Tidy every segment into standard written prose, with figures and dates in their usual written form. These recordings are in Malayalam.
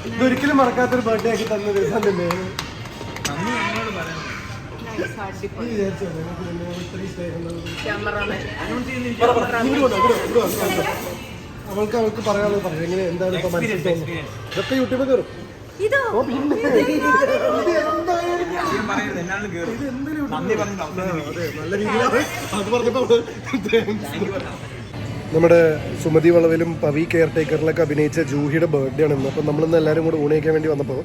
ഇതൊരിക്കലും മറക്കാത്തൊരു ബർത്ത്ഡേ ആക്കി തന്ന ദിവസം തന്നെ. അവൾക്ക് പറയാനുള്ളത് പറഞ്ഞു. എങ്ങനെ എന്താണ് ഇപ്പൊ മനസ്സിലാക്കുന്നത്? ഇതൊക്കെ യൂട്യൂബിൽ കയറും. നല്ല രീതിയിലാണ് അത് പറഞ്ഞപ്പോ നമ്മുടെ സുമതി വളവിലും പവി കെയർ ടേക്കറിലൊക്കെ അഭിനയിച്ച ജൂഹിയുടെ ബർത്ത്ഡേ ആണ് ഇന്ന്. അപ്പം നമ്മളിന്ന് എല്ലാവരും കൂടെ ഊണയിക്കാൻ വേണ്ടി വന്നപ്പോൾ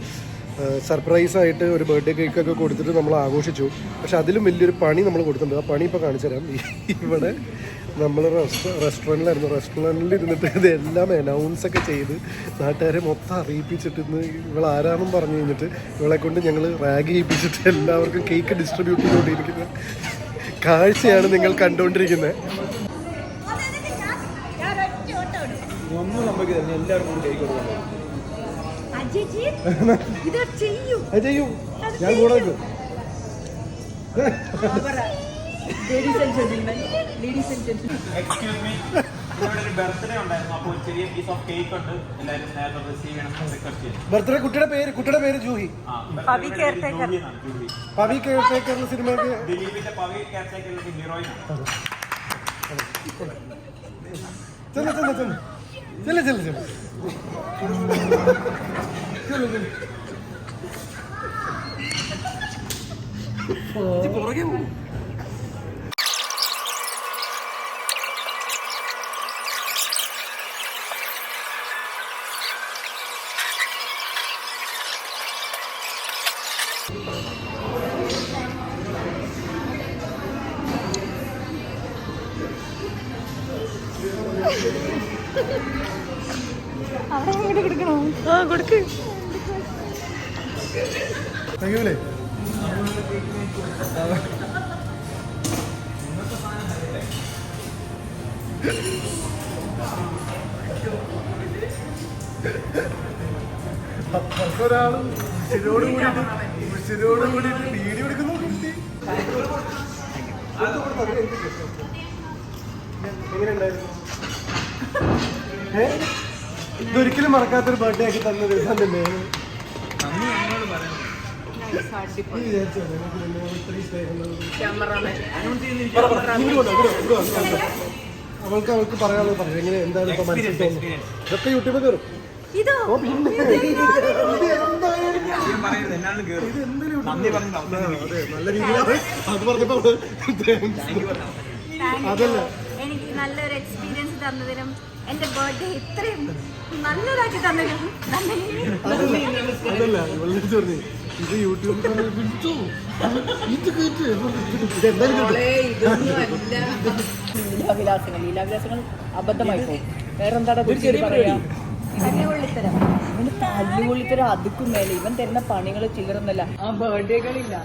സർപ്രൈസായിട്ട് ഒരു ബർത്ത്ഡേ കേക്കൊക്കെ കൊടുത്തിട്ട് നമ്മൾ ആഘോഷിച്ചു. പക്ഷെ അതിലും വലിയൊരു പണി നമ്മൾ കൊടുത്തിട്ടുണ്ട്. ആ പണി ഇപ്പോൾ കാണിച്ചു തരാം. ഇവിടെ നമ്മൾ റെസ്റ്റോറൻറ്റിലായിരുന്നു. റെസ്റ്റോറൻറ്റിൽ ഇരുന്നിട്ട് ഇതെല്ലാം അനൗൺസൊക്കെ ചെയ്ത് നാട്ടുകാരെ മൊത്തം അറിയിപ്പിച്ചിട്ട് ഇന്ന് ഇവളാരാന്നും പറഞ്ഞു കഴിഞ്ഞിട്ട് ഇവളെ കൊണ്ട് ഞങ്ങൾ റാഗ് ചെയ്യിപ്പിച്ചിട്ട് എല്ലാവർക്കും കേക്ക് ഡിസ്ട്രിബ്യൂട്ട് ചെയ്തുകൊണ്ടിരിക്കുന്ന കാഴ്ചയാണ് നിങ്ങൾ കണ്ടുകൊണ്ടിരിക്കുന്നത്. എല്ലാവരും കൂടി കേക്ക് കൊടുക്കണം. ചെയ്യും ഞാൻ കൂടെ വെക്കും. ബർത്ത്ഡേ കുട്ടിയുടെ പേര് ജൂഹി. പവി കെയർ ടേക്കറിന്റെ സിനിമയ്ക്ക് ചെല്ലു പുറകെ പോകും. അവിടെ കൊടുക്കണോ? ആ കൊടുക്ക്. കഴിയൂലേ? ഒരാളും ഉച്ചിരോട് കൂടിയിട്ട് വീഡിയോ എടുക്കുന്നു. എങ്ങനെയുണ്ടായിരുന്നു? ഇതൊരിക്കലും മറക്കാത്തൊരു ബർത്ത്ഡേ ആക്കി തന്ന ദിവസം തന്നെ. അവൾക്ക് പറയാനുള്ളത് പറഞ്ഞു. എങ്ങനെ എന്താണ് ഇപ്പൊ മനസ്സിലാക്കുന്നത്? ഇതൊക്കെ യൂട്യൂബിൽ കയറും. നല്ല രീതിയിലാണ് അത് പറഞ്ഞപ്പോ അതല്ല എനിക്ക് നല്ലൊരു എക്സ്പീരിയൻസ് തന്നതിനും എന്റെ ബർത്ത്ഡേ ഇത്രയും നല്ലതാക്കി തന്നതിനും അതല്ല പറഞ്ഞു. ഇത് യൂട്യൂബ് ലീലാവിലാസങ്ങൾ അബദ്ധമായി പോകും. വേറെന്താണ് പറയാ? തല്ലുകൊള്ളിത്തരം അതുക്കും മേലെ ഇവൻ തരുന്ന പണികൾ ചില്ലറൊന്നല്ല. ആ ബർത്ത്ഡേകളില്ല.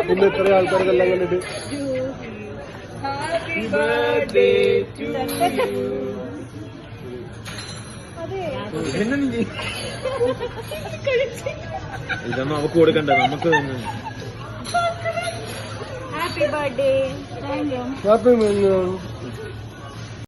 പിന്നെ ഇത്ര ആൾക്കാർക്കെല്ലാം കണ്ടിട്ട് ഇതൊന്നും അവക്ക് കൊടുക്കണ്ട, നമുക്ക് ഹാപ്പി ബർത്ത്ഡേ. ഹാപ്പി